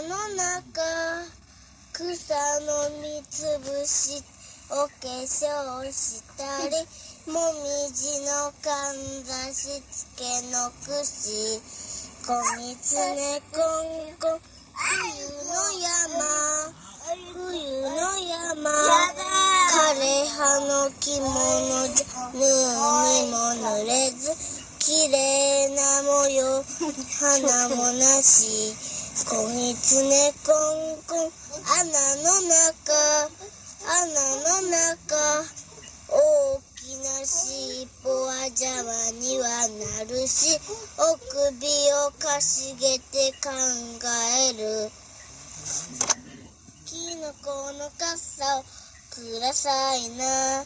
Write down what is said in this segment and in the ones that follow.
の中草の実つぶしお化粧したりもみじのかんざしつけのくしこみつねこんこん冬の山枯葉の着物じゃぬにも濡れずきれいな模様花もなし子ぎつねこんこん穴の中大きな尻尾は邪魔にはなるしお首をかしげて考えるきのこの傘をくださいな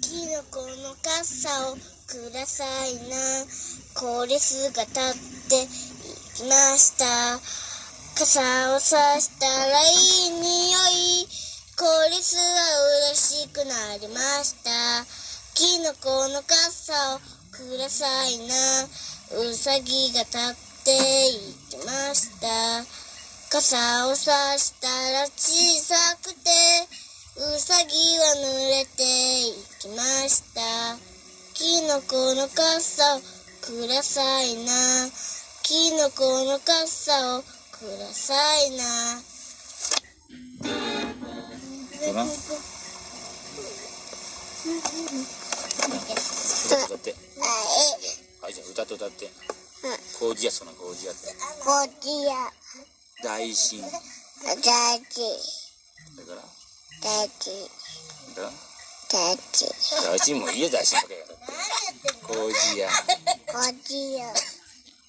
きのこの傘をくださいな通りすがたっていきました傘をさしたらいい匂い通りすが嬉しくなりましたきのこの傘をくださいなうさぎが立っていきました傘をさしたら小さくてうさぎは濡れていきましたきのこの傘をくださいなきのこの傘をくださいな歌ってはいじゃあ歌ってコージやそのコージやって大臣それから大臣もいいよ大臣だけコージや